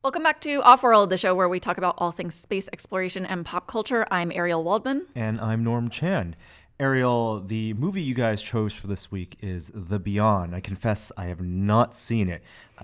Welcome back to Offworld, the show where we talk about all things space exploration and pop culture. I'm Ariel Waldman. And I'm Norm Chan. Ariel, the movie you guys chose for this week is The Beyond. I confess I have not seen it.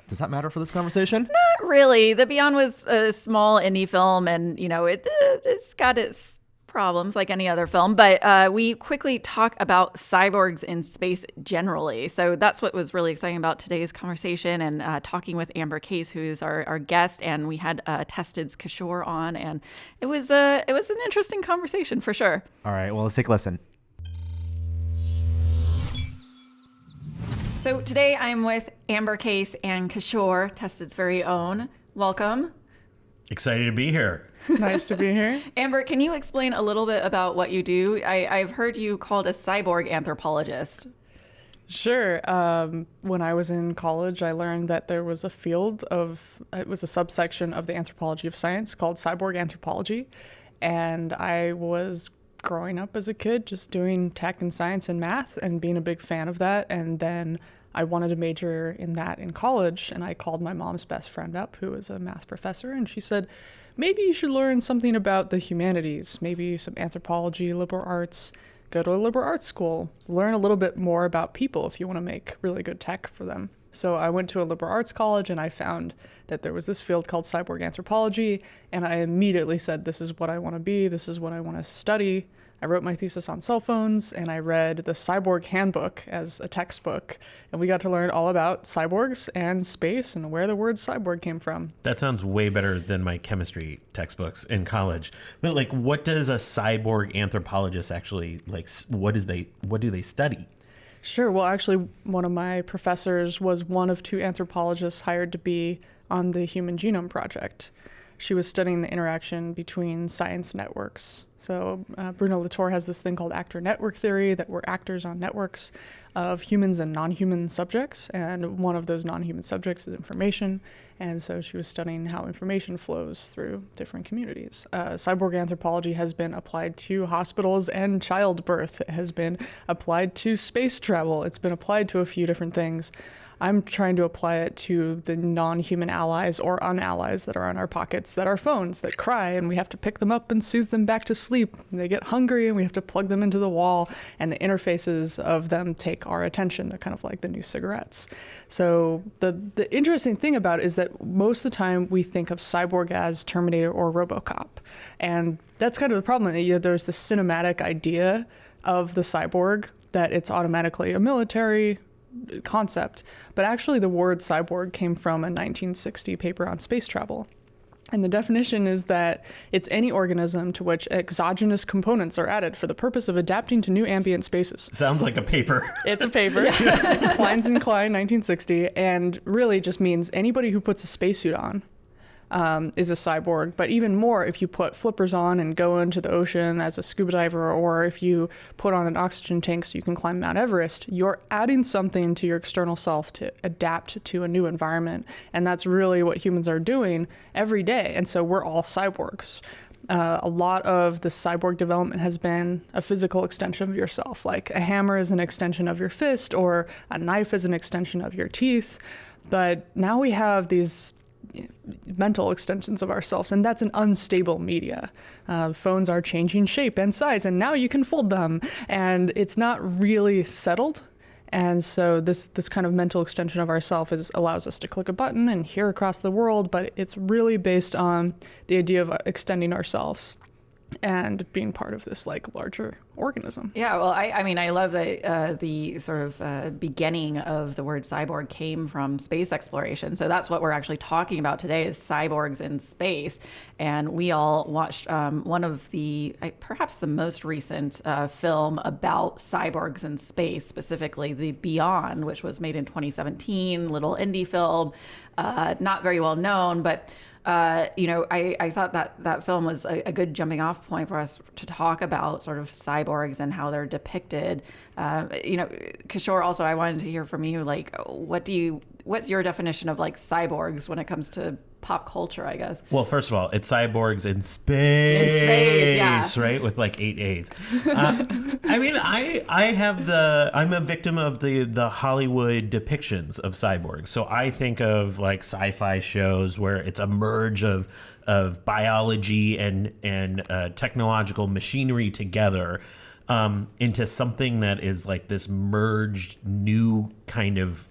Does that matter for this conversation? Not really. The Beyond was a small indie film, and, it's got its problems like any other film. But we quickly talk about cyborgs in space generally. So that's what was really exciting about today's conversation, and talking with Amber Case, who's our guest. And we had Tested's Kishore on, and it was an interesting conversation for sure. All right, well, let's take a listen. So today I'm with Amber Case and Kishore, Tested's very own. Welcome. Excited to be here. Nice to be here. Amber, can you explain a little bit about what you do? I've heard you called a cyborg anthropologist. Sure. When I was in college, I learned that there was a it was a subsection of the anthropology of science called Cyborg Anthropology. And I was growing up as a kid, just doing tech and science and math and being a big fan of that. And then I wanted to major in that in college. And I called my mom's best friend up, who was a math professor. And she said, maybe you should learn something about the humanities, maybe some anthropology, liberal arts, go to a liberal arts school, learn a little bit more about people if you want to make really good tech for them. So I went to a liberal arts college and I found that there was this field called cyborg anthropology, and I immediately said, this is what I want to be, this is what I want to study. I wrote my thesis on cell phones, and I read the Cyborg Handbook as a textbook, and we got to learn all about cyborgs and space and where the word cyborg came from. That sounds way better than my chemistry textbooks in college. But what does a cyborg anthropologist actually what do they study? Sure. Well, actually, one of my professors was one of two anthropologists hired to be on the Human Genome Project. She was studying the interaction between science networks. So Bruno Latour has this thing called actor network theory, that we're actors on networks of humans and non-human subjects. And one of those non-human subjects is information. And so she was studying how information flows through different communities. Cyborg anthropology has been applied to hospitals and childbirth. It has been applied to space travel. It's been applied to a few different things. I'm trying to apply it to the non-human allies or unallies that are on our pockets, that are phones, that cry, and we have to pick them up and soothe them back to sleep. And they get hungry, and we have to plug them into the wall, and the interfaces of them take our attention. They're kind of like the new cigarettes. So the interesting thing about it is that most of the time we think of cyborg as Terminator or RoboCop. And that's kind of the problem. There's this cinematic idea of the cyborg, that it's automatically a military concept, but actually the word cyborg came from a 1960 paper on space travel. And the definition is that it's any organism to which exogenous components are added for the purpose of adapting to new ambient spaces. Sounds like a paper. It's a paper. Kleins and Klein, 1960, and really just means anybody who puts a spacesuit on is a cyborg. But even more, if you put flippers on and go into the ocean as a scuba diver, or if you put on an oxygen tank so you can climb Mount Everest, you're adding something to your external self to adapt to a new environment. And that's really what humans are doing every day. And so we're all cyborgs. A lot of the cyborg development has been a physical extension of yourself. Like a hammer is an extension of your fist, or a knife is an extension of your teeth. But now we have these mental extensions of ourselves, and that's an unstable media. Phones are changing shape and size, and now you can fold them, and it's not really settled. And so this kind of mental extension of ourselves allows us to click a button and hear across the world, but it's really based on the idea of extending ourselves and being part of this larger organism. Yeah, well, I love that the sort of beginning of the word cyborg came from space exploration. So that's what we're actually talking about today, is cyborgs in space. And we all watched one of perhaps the most recent film about cyborgs in space, specifically The Beyond, which was made in 2017, little indie film, not very well known, but I thought that film was a good jumping off point for us to talk about sort of cyborgs and how they're depicted. Kishore, also, I wanted to hear from you, what do you what's your definition of like cyborgs when it comes to pop culture, I guess? Well, first of all, it's cyborgs in space, yeah. right? With like 8 A's. I mean, I'm a victim of the Hollywood depictions of cyborgs. So I think of like sci-fi shows where it's a merge of biology and technological machinery together into something that is like this merged new kind of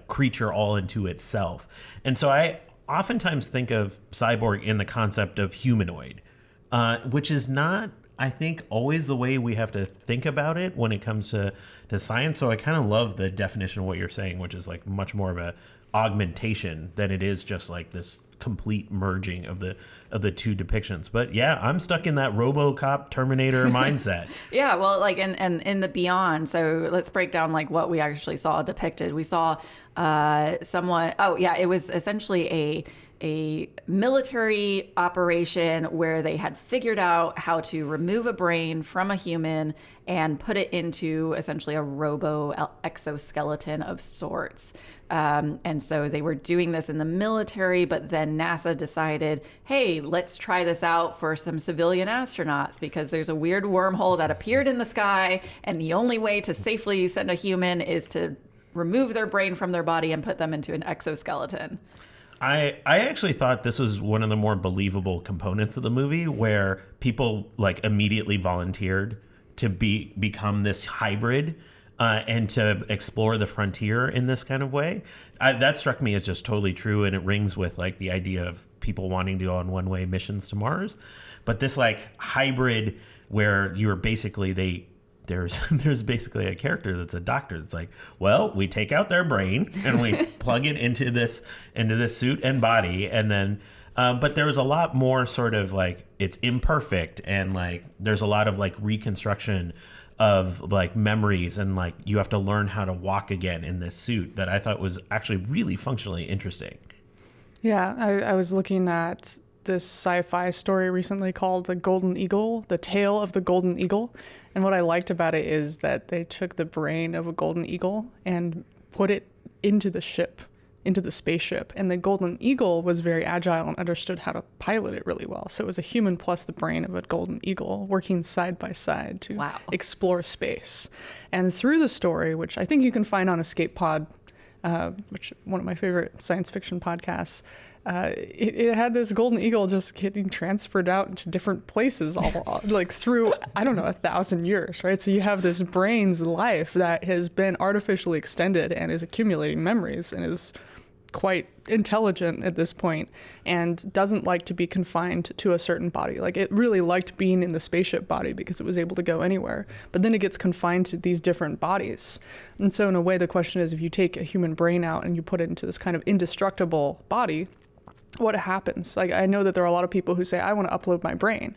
creature all into itself. And so I oftentimes think of cyborg in the concept of humanoid, which is not, I think, always the way we have to think about it when it comes to science. So I kind of love the definition of what you're saying, which is like much more of a augmentation than it is just like this complete merging of the two depictions. But yeah, I'm stuck in that RoboCop Terminator mindset. Yeah, well, like in the Beyond. So let's break down like what we actually saw depicted. We saw someone. Oh yeah, it was essentially a military operation where they had figured out how to remove a brain from a human and put it into essentially a robo exoskeleton of sorts. And so they were doing this in the military, but then NASA decided, hey, let's try this out for some civilian astronauts because there's a weird wormhole that appeared in the sky, and the only way to safely send a human is to remove their brain from their body and put them into an exoskeleton. I actually thought this was one of the more believable components of the movie, where people like immediately volunteered to become this hybrid and to explore the frontier in this kind of way. That struck me as just totally true, and it rings with like the idea of people wanting to go on one-way missions to Mars. But this like hybrid where you're basically there's basically a character that's a doctor that's like, well, we take out their brain and we plug it into this suit and body, and then but there was a lot more sort of like it's imperfect, and like there's a lot of like reconstruction of like memories, and like you have to learn how to walk again in this suit that I thought was actually really functionally interesting. Yeah, I was looking at this sci-fi story recently called The Golden Eagle, The Tale of the Golden Eagle. And what I liked about it is that they took the brain of a golden eagle and put it into the ship, into the spaceship. And the golden eagle was very agile and understood how to pilot it really well. So it was a human plus the brain of a golden eagle working side by side to explore space. And through the story, which I think you can find on Escape Pod, which one of my favorite science fiction podcasts, it had this golden eagle just getting transferred out into different places all like through, I don't know, 1,000 years, right? So you have this brain's life that has been artificially extended and is accumulating memories and is quite intelligent at this point and doesn't like to be confined to a certain body. Like it really liked being in the spaceship body because it was able to go anywhere, but then it gets confined to these different bodies. And so in a way, the question is, if you take a human brain out and you put it into this kind of indestructible body, what happens? Like, I know that there are a lot of people who say, I want to upload my brain,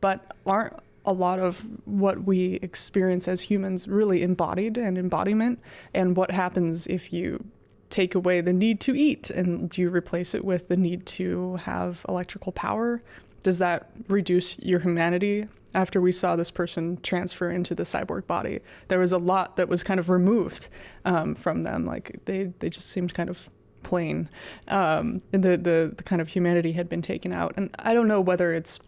but aren't a lot of what we experience as humans really embodied and embodiment? And what happens if you take away the need to eat, and do you replace it with the need to have electrical power? Does that reduce your humanity? After we saw this person transfer into the cyborg body, there was a lot that was kind of removed from them. Like they just seemed kind of plain. The kind of humanity had been taken out. And I don't know whether it's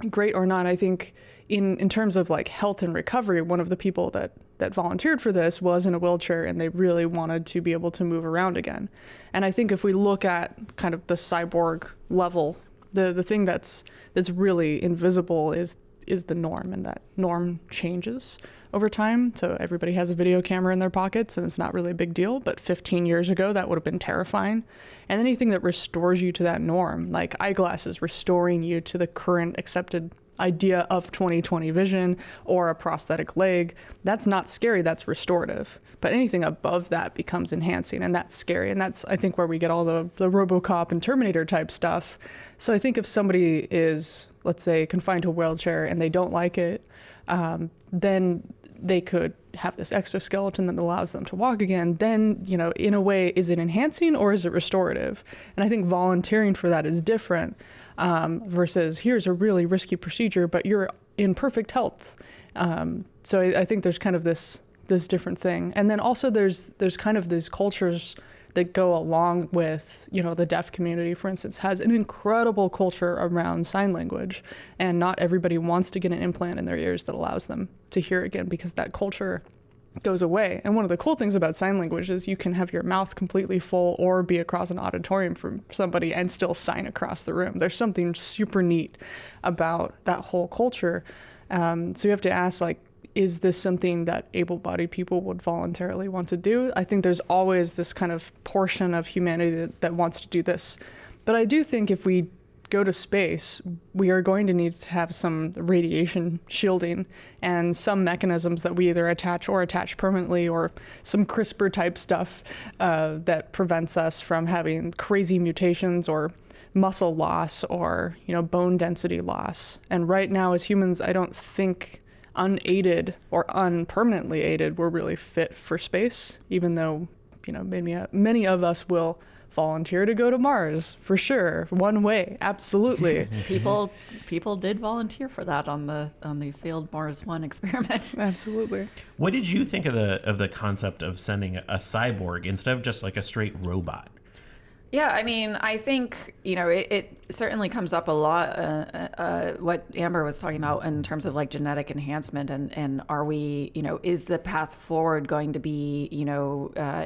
great or not. I think in terms of like health and recovery, one of the people that volunteered for this was in a wheelchair, and they really wanted to be able to move around again. And I think if we look at kind of the cyborg level, the thing that's really invisible is the norm, and that norm changes over time. So everybody has a video camera in their pockets, and it's not really a big deal, but 15 years ago that would have been terrifying. And anything that restores you to that norm, like eyeglasses restoring you to the current accepted idea of 20/20 vision, or a prosthetic leg, that's not scary, that's restorative. But anything above that becomes enhancing, and that's scary. And that's, I think, where we get all the RoboCop and Terminator type stuff. So I think if somebody is, let's say, confined to a wheelchair and they don't like it, then they could have this exoskeleton that allows them to walk again. Then, you know, in a way, is it enhancing or is it restorative? And I think volunteering for that is different versus here's a really risky procedure, but you're in perfect health. So I think there's kind of this different thing. And then also there's kind of these cultures that go along with, the deaf community, for instance, has an incredible culture around sign language. And not everybody wants to get an implant in their ears that allows them to hear again, because that culture goes away. And one of the cool things about sign language is you can have your mouth completely full or be across an auditorium from somebody and still sign across the room. There's something super neat about that whole culture. So you have to ask, like, is this something that able-bodied people would voluntarily want to do? I think there's always this kind of portion of humanity that wants to do this. But I do think if we go to space, we are going to need to have some radiation shielding and some mechanisms that we either attach permanently, or some CRISPR type stuff that prevents us from having crazy mutations or muscle loss or, bone density loss. And right now as humans, I don't think unaided or unpermanently aided we're really fit for space, even though, many of us will volunteer to go to Mars for sure. One way, absolutely. People did volunteer for that on the failed Mars 1 experiment. Absolutely. What did you think of the concept of sending a cyborg instead of just like a straight robot? Yeah, I mean, I think, it certainly comes up a lot, what Amber was talking about in terms of like genetic enhancement, and are we, is the path forward going to be,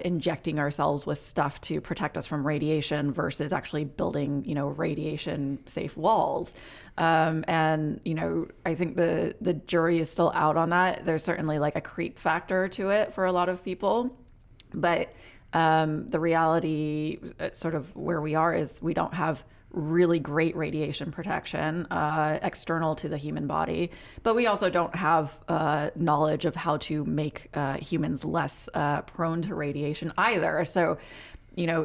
injecting ourselves with stuff to protect us from radiation versus actually building, radiation safe walls. And, I think the jury is still out on that. There's certainly like a creep factor to it for a lot of people, but the reality sort of where we are is we don't have really great radiation protection external to the human body, but we also don't have knowledge of how to make humans less prone to radiation either. So,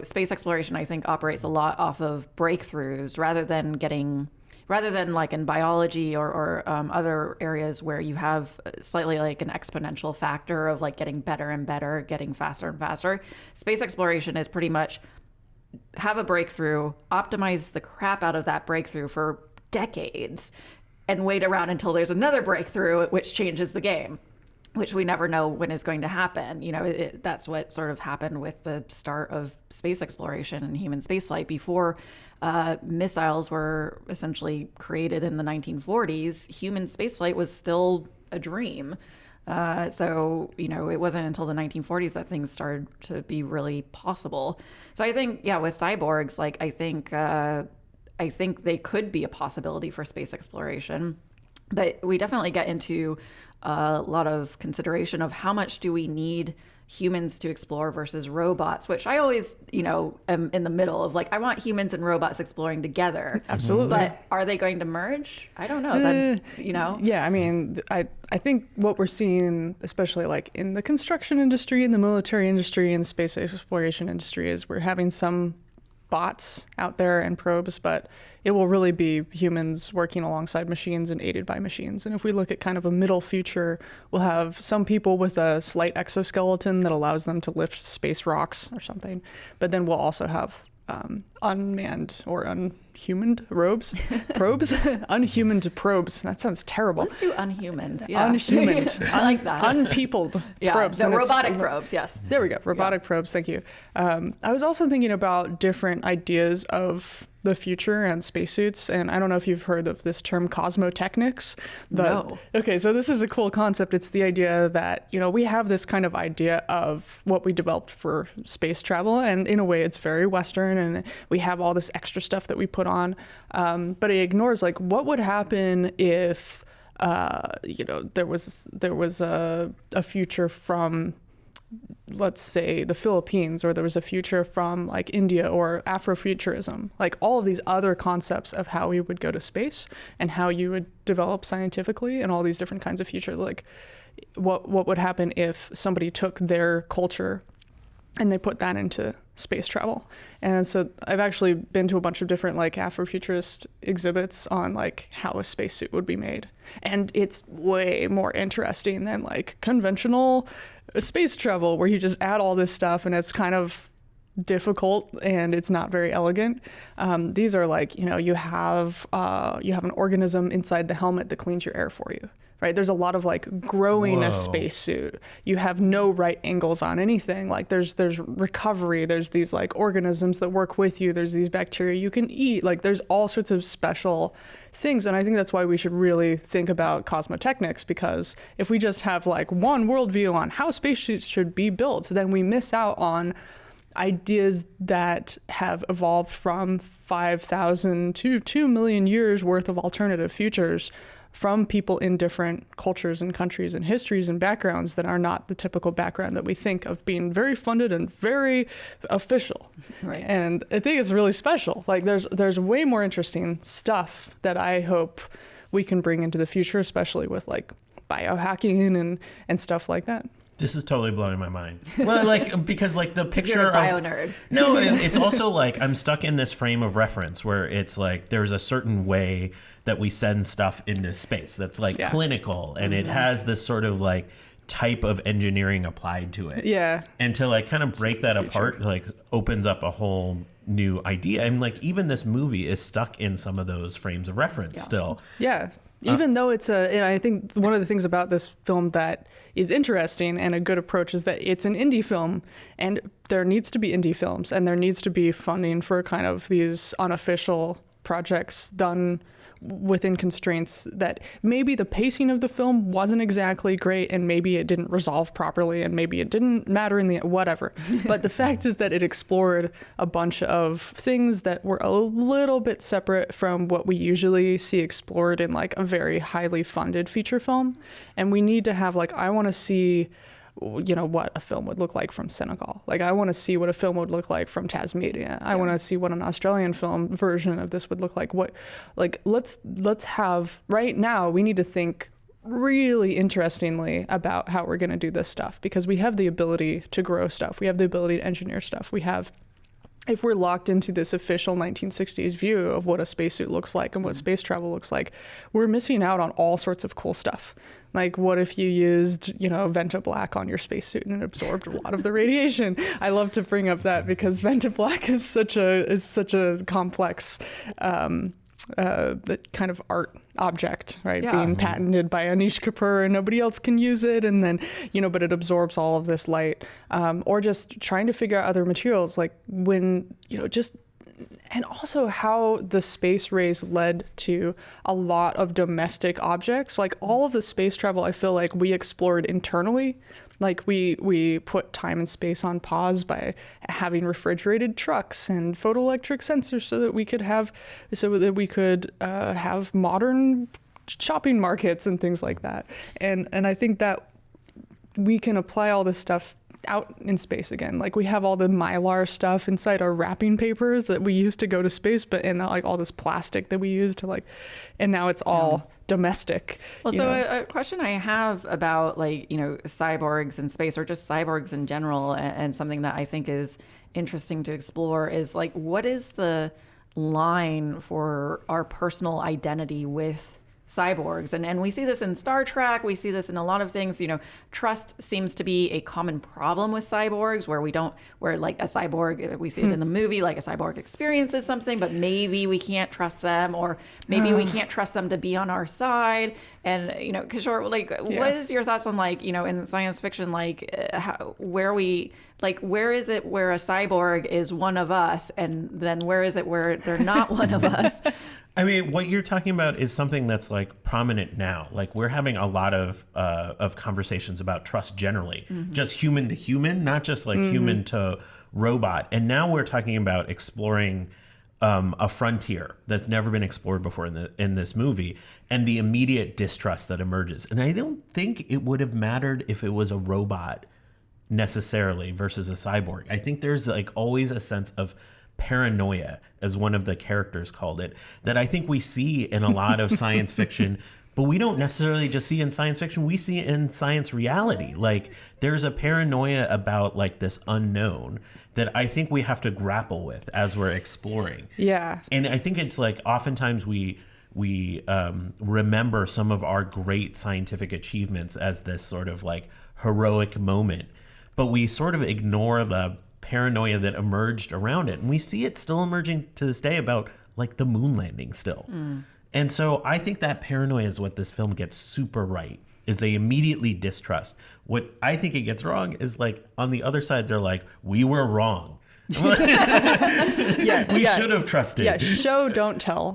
space exploration, I think, operates a lot off of breakthroughs rather than like in biology or other areas where you have slightly like an exponential factor of like getting better and better, getting faster and faster. Space exploration is pretty much have a breakthrough, optimize the crap out of that breakthrough for decades, and wait around until there's another breakthrough which changes the game, which we never know when is going to happen. That's what sort of happened with the start of space exploration and human spaceflight. Before missiles were essentially created in the 1940s, human spaceflight was still a dream. So, it wasn't until the 1940s that things started to be really possible. So I think, with cyborgs, like, I think they could be a possibility for space exploration. But we definitely get into a lot of consideration of how much do we need humans to explore versus robots, which I always, am in the middle of, like, I want humans and robots exploring together. Absolutely. But are they going to merge? I don't know. Yeah, I mean, I think what we're seeing, especially like in the construction industry, in the military industry, in the space exploration industry, is we're having some bots out there and probes, but it will really be humans working alongside machines and aided by machines. And if we look at kind of a middle future, we'll have some people with a slight exoskeleton that allows them to lift space rocks or something, but then we'll also have unmanned or unhumaned probes, unhumaned probes. That sounds terrible. Let's do unhumaned. Yeah. Unhumaned. I like that. Unpeopled probes. The robotic probes, yes. There we go. Robotic probes. Thank you. I was also thinking about different ideas of the future and spacesuits, and I don't know if you've heard of this term Cosmotechnics. But, no. Okay, so this is a cool concept. It's the idea that, we have this kind of idea of what we developed for space travel, and in a way it's very Western, and we have all this extra stuff that we put on, but it ignores, like, what would happen if, there was a future from, let's say, the Philippines, or there was a future from like India or Afrofuturism, like all of these other concepts of how we would go to space and how you would develop scientifically, and all these different kinds of future, like what would happen if somebody took their culture and they put that into space travel. And so I've actually been to a bunch of different like Afrofuturist exhibits on like how a spacesuit would be made. And it's way more interesting than like conventional space travel, where you just add all this stuff and it's kind of difficult and it's not very elegant. These are like, you have an organism inside the helmet that cleans your air for you. Right? There's a lot of like growing Whoa. a spacesuit. You have no right angles on anything. Like there's recovery. There's these like organisms that work with you. There's these bacteria you can eat. Like there's all sorts of special things. And I think that's why we should really think about Cosmotechnics, because if we just have like one worldview on how spacesuits should be built, then we miss out on ideas that have evolved from 5,000 to 2 million years worth of alternative futures from people in different cultures and countries and histories and backgrounds that are not the typical background that we think of being very funded and very official. Right. And I think it's really special. Like there's way more interesting stuff that I hope we can bring into the future, especially with like biohacking and stuff like that. This is totally blowing my mind. Well, like, because like the picture You're a bio of, nerd. No, it's also like I'm stuck in this frame of reference where it's like there's a certain way that we send stuff into space that's like clinical, and it has this sort of like type of engineering applied to it. Yeah. And to like kind of break that apart like opens up a whole new idea. And like even this movie is stuck in some of those frames of reference still. Yeah. Even though and I think one of the things about this film that is interesting and a good approach is that it's an indie film, and there needs to be indie films, and there needs to be funding for kind of these unofficial projects done within constraints that maybe the pacing of the film wasn't exactly great, and maybe it didn't resolve properly, and maybe it didn't matter in the whatever. But the fact is that it explored a bunch of things that were a little bit separate from what we usually see explored in like a very highly funded feature film. And we need to have like, I want to see what a film would look like from Senegal. Like I want to see what a film would look like from Tasmania. I want to see what an Australian film version of this would look like. Let's have right now, we need to think really interestingly about how we're going to do this stuff, because we have the ability to grow stuff. We have the ability to engineer stuff. If we're locked into this official 1960s view of what a spacesuit looks like and what space travel looks like, we're missing out on all sorts of cool stuff. Like, what if you used, Venta Black on your spacesuit and it absorbed a lot of the radiation? I love to bring up that because Venta Black is such a complex kind of art object, right? Yeah. Being patented by Anish Kapoor and nobody else can use it. And then, but it absorbs all of this light. Or just trying to figure out other materials, like when, and also how the space race led to a lot of domestic objects. Like all of the space travel, I feel like we explored internally. Like we put time and space on pause by having refrigerated trucks and photoelectric sensors so that we could have modern shopping markets and things like that. And I think that we can apply all this stuff out in space again. Like we have all the Mylar stuff inside our wrapping papers that we used to go to space, and like all this plastic that we use to and now it's all domestic. Well, so a question I have about cyborgs in space, or just cyborgs in general, and something that I think is interesting to explore is like, what is the line for our personal identity with cyborgs? And we see this in Star Trek, we see this in a lot of things. Trust seems to be a common problem with cyborgs, where like a cyborg, we see it in the movie, like a cyborg experiences something, but maybe we can't trust them, or maybe we can't trust them to be on our side. And Kishore, what is your thoughts on in science fiction, where is it where a cyborg is one of us, and then where is it where they're not one of us? I mean, what you're talking about is something that's like prominent now. Like we're having a lot of conversations about trust generally, just human to human, not just like human to robot. And now we're talking about exploring a frontier that's never been explored before in this movie, and the immediate distrust that emerges. And I don't think it would have mattered if it was a robot necessarily versus a cyborg. I think there's like always a sense of paranoia, as one of the characters called it, that I think we see in a lot of science fiction, but we don't necessarily just see in science fiction, we see it in science reality. Like there's a paranoia about like this unknown that I think we have to grapple with as we're exploring. Yeah. And I think it's like oftentimes we remember some of our great scientific achievements as this sort of like heroic moment, but we sort of ignore the paranoia that emerged around it. And we see it still emerging to this day about like the moon landing still. And so I think that paranoia is what this film gets super right, is they immediately distrust. What I think it gets wrong is like on the other side, they're like, we were wrong. We should have trusted. Yeah, show, don't tell.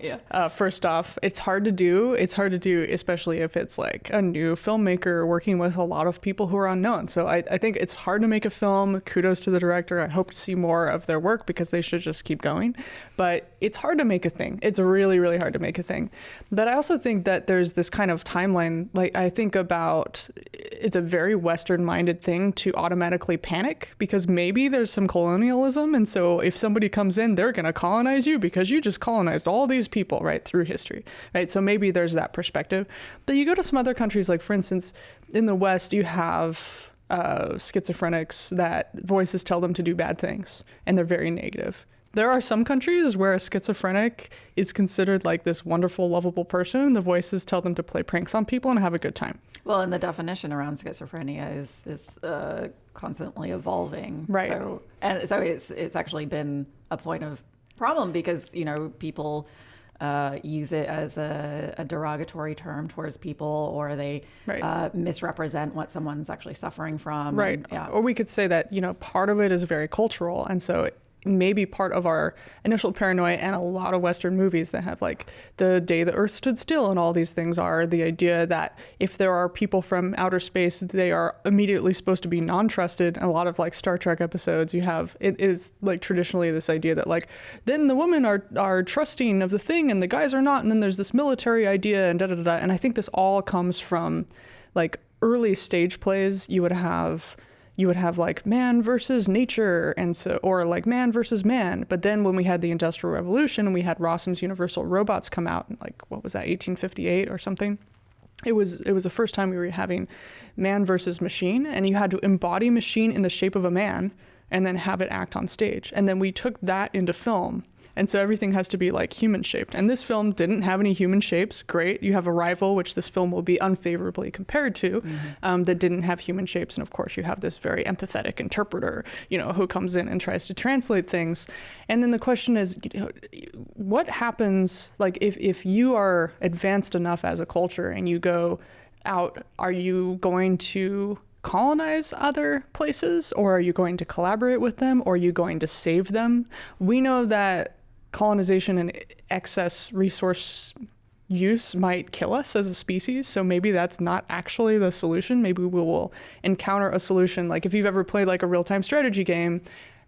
First off, it's hard to do. It's hard to do, especially if it's like a new filmmaker working with a lot of people who are unknown. So I think it's hard to make a film. Kudos to the director. I hope to see more of their work because they should just keep going. But it's hard to make a thing. It's really, really hard to make a thing. But I also think that there's this kind of timeline. Like I think about, it's a very Western-minded thing to automatically panic because maybe there's some colonialism. And so if somebody comes in, they're going to colonize you because you just colonized all these people, right, through history, right? So maybe there's that perspective. But you go to some other countries, like for instance, in the West, you have schizophrenics that voices tell them to do bad things, and they're very negative. There are some countries where a schizophrenic is considered like this wonderful, lovable person. The voices tell them to play pranks on people and have a good time. Well, and the definition around schizophrenia is constantly evolving. Right. So it's actually been a point of problem because, you know, people use it as a derogatory term towards people, or they misrepresent what someone's actually suffering from. Right. And, Or we could say that, you know, part of it is very cultural. And so maybe part of our initial paranoia, and a lot of Western movies that have like The Day the Earth Stood Still and all these things, are the idea that if there are people from outer space, they are immediately supposed to be non-trusted. And a lot of like Star Trek episodes, you have, it is like traditionally this idea that like, then the women are trusting of the thing and the guys are not. And then there's this military idea and da-da-da-da. And I think this all comes from like early stage plays. You would have like man versus nature, and so, or like man versus man. But then when we had the Industrial Revolution and we had Rossum's Universal Robots come out, like what was that, 1858 or something? It was the first time we were having man versus machine, and you had to embody machine in the shape of a man and then have it act on stage. And then we took that into film. And so everything has to be like human shaped. And this film didn't have any human shapes. Great. You have Arrival, which this film will be unfavorably compared to, that didn't have human shapes. And of course, you have this very empathetic interpreter, you know, who comes in and tries to translate things. And then the question is, you know, what happens, like if you are advanced enough as a culture and you go out, are you going to colonize other places, or are you going to collaborate with them, or are you going to save them? We know that colonization and excess resource use might kill us as a species, so maybe that's not actually the solution. Maybe we will encounter a solution. Like if you've ever played like a real-time strategy game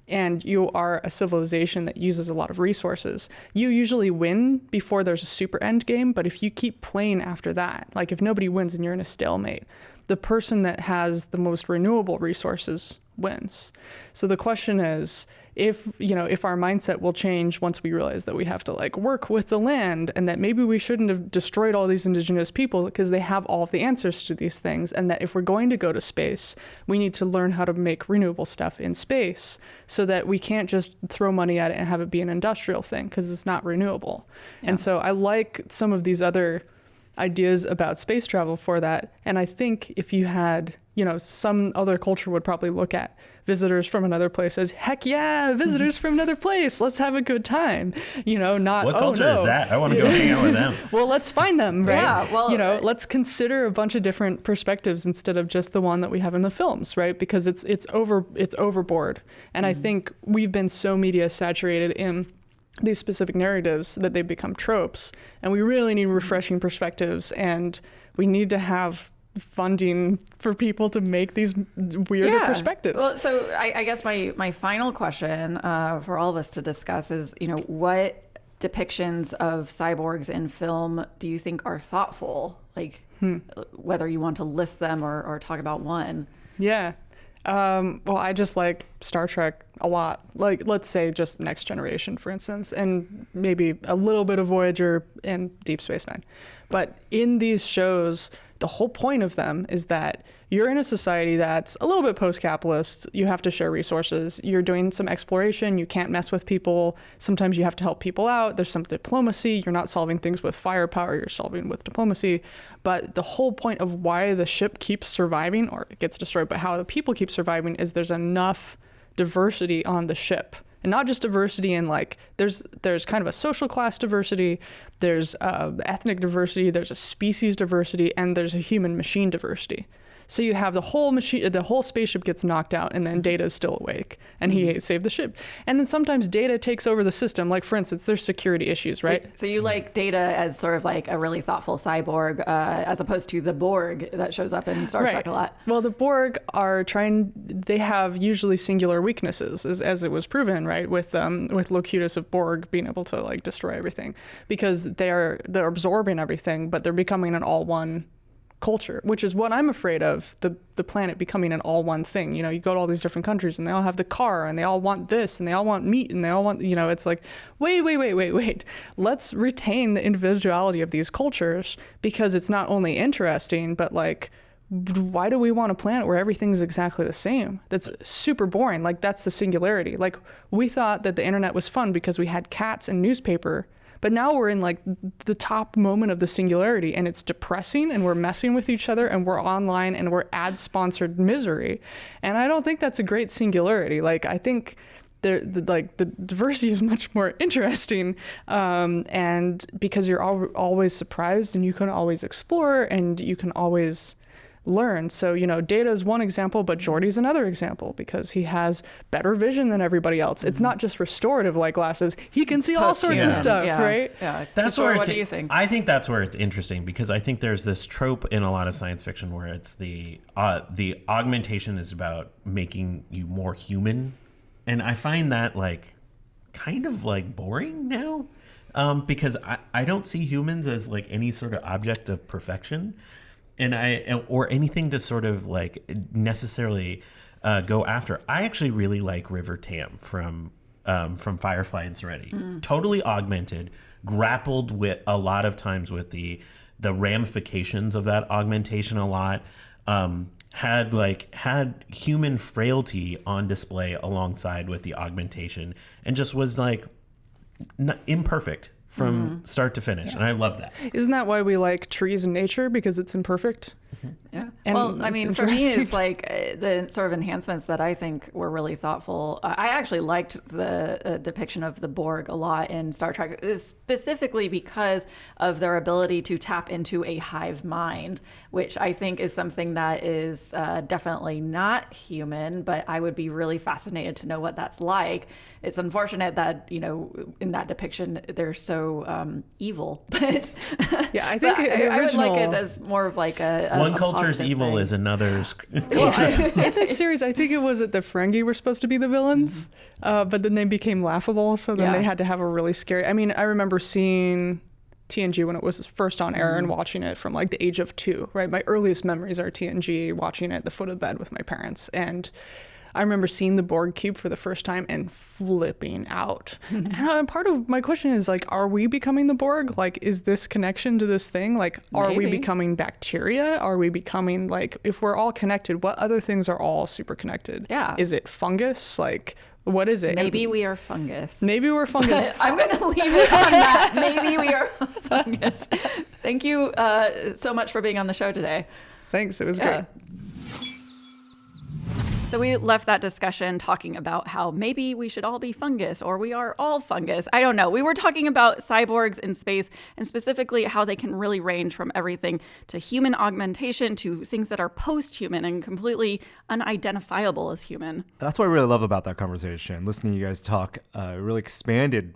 and you are a civilization that uses a lot of resources, you usually win before there's a super end game. But if you keep playing after that, like if nobody wins and you're in a stalemate, the person that has the most renewable resources wins. So the question is, if our mindset will change once we realize that we have to like work with the land, and that maybe we shouldn't have destroyed all these indigenous people because they have all of the answers to these things, and that if we're going to go to space, we need to learn how to make renewable stuff in space so that we can't just throw money at it and have it be an industrial thing because it's not renewable. Yeah. And so I like some of these other ideas about space travel for that. And I think if you had, you know, some other culture would probably look at visitors from another place as, heck yeah, visitors from another place, let's have a good time. You know, not, what culture is that? I want to go hang out with them. Well, let's find them, right? Yeah, well, you know, let's consider a bunch of different perspectives instead of just the one that we have in the films, right? Because it's overboard. And I think we've been so media saturated in these specific narratives that they become tropes, and we really need refreshing perspectives, and we need to have funding for people to make these weirder perspectives. Well, so I guess my final question for all of us to discuss is, you know, what depictions of cyborgs in film do you think are thoughtful? Like whether you want to list them or talk about one. Yeah. Well, I just like Star Trek a lot. Like, let's say just Next Generation, for instance, and maybe a little bit of Voyager and Deep Space Nine. But in these shows, the whole point of them is that you're in a society that's a little bit post-capitalist. You have to share resources. You're doing some exploration. You can't mess with people. Sometimes you have to help people out. There's some diplomacy. You're not solving things with firepower. You're solving with diplomacy. But the whole point of why the ship keeps surviving, or it gets destroyed, but how the people keep surviving, is there's enough diversity on the ship. And not just diversity in like, there's kind of a social class diversity, there's ethnic diversity, there's a species diversity, and there's a human machine diversity. So you have the whole spaceship gets knocked out, and then Data is still awake, and he saved the ship. And then sometimes Data takes over the system. Like, for instance, there's security issues, right? So you like Data as sort of like a really thoughtful cyborg, as opposed to the Borg that shows up in Star Trek a lot. Well, the Borg they have usually singular weaknesses, as it was proven, right? With Locutus of Borg being able to like destroy everything, because they're absorbing everything, but they're becoming an all-one culture, which is what I'm afraid of, the planet becoming an all-one thing. You go to all these different countries and they all have the car and they all want this and they all want meat and they all want, it's like, wait. Let's retain the individuality of these cultures, because it's not only interesting, but like, why do we want a planet where everything's exactly the same? That's super boring. Like, that's the singularity. Like, we thought that the internet was fun because we had cats and newspaper. But now we're in like the top moment of the singularity, and it's depressing, and we're messing with each other, and we're online, and we're ad-sponsored misery. And I don't think that's a great singularity. Like, I think the diversity is much more interesting, and because you're always surprised, and you can always explore, and you can always learn. So, Data is one example, but Geordi's another example, because he has better vision than everybody else. It's not just restorative like glasses. He can see all sorts of stuff, right? Yeah. That's Kishore, where what do you think? I think that's where it's interesting, because I think there's this trope in a lot of science fiction where it's the augmentation is about making you more human. And I find that like kind of like boring now, because I don't see humans as like any sort of object of perfection. Or anything to sort of like necessarily go after. I actually really like River Tam from Firefly and Serenity. Totally augmented, grappled with a lot of times with the ramifications of that augmentation a lot. Had human frailty on display alongside with the augmentation, and just was like imperfect from start to finish. And I love that. Isn't that why we like trees and nature? Because it's imperfect? Yeah. And well, I mean, for me, it's like the sort of enhancements that I think were really thoughtful. I actually liked the depiction of the Borg a lot in Star Trek, specifically because of their ability to tap into a hive mind, which I think is something that is definitely not human, but I would be really fascinated to know what that's like. It's unfortunate that, in that depiction, they're so evil. But yeah, I think I would like it as more of like a one culture's evil is another's. Well, in this series, I think it was that the Ferengi were supposed to be the villains, but then they became laughable, so then they had to have a really scary. I mean, I remember seeing TNG when it was first on air and watching it from like the age of 2, right? My earliest memories are TNG, watching it at the foot of the bed with my parents. And I remember seeing the Borg cube for the first time and flipping out. And part of my question is like, are we becoming the Borg? Like, is this connection to this thing? Like, are we becoming bacteria? Are we becoming like, if we're all connected, what other things are all super connected? Yeah. Is it fungus? Like, what is it? Maybe we are fungus. Maybe we're fungus. But I'm going to leave it on that. Maybe we are fungus. Thank you so much for being on the show today. Thanks. It was great. So we left that discussion talking about how maybe we should all be fungus, or we are all fungus. I don't know. We were talking about cyborgs in space, and specifically how they can really range from everything to human augmentation to things that are post-human and completely unidentifiable as human. That's what I really love about that conversation. Listening to you guys talk really expanded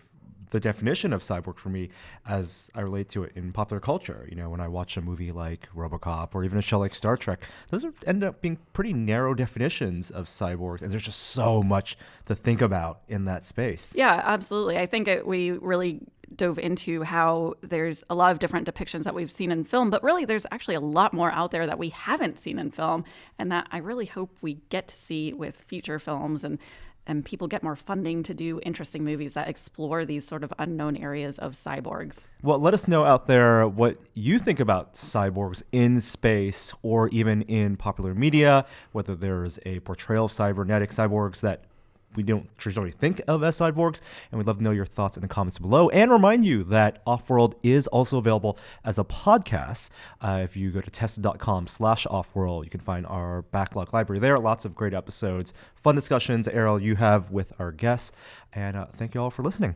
the definition of cyborg for me as I relate to it in popular culture. When I watch a movie like RoboCop or even a show like Star Trek, those end up being pretty narrow definitions of cyborgs, and there's just so much to think about in that space. Yeah, absolutely. I think we really dove into how there's a lot of different depictions that we've seen in film, but really there's actually a lot more out there that we haven't seen in film, and that I really hope we get to see with future films, and people get more funding to do interesting movies that explore these sort of unknown areas of cyborgs. Well, let us know out there what you think about cyborgs in space or even in popular media, whether there's a portrayal of cybernetic cyborgs that we don't traditionally think of as cyborgs, and we'd love to know your thoughts in the comments below. And remind you that Offworld is also available as a podcast. If you go to tested.com/Offworld, you can find our backlog library there. Lots of great episodes, fun discussions, Ariel, you have with our guests. And thank you all for listening.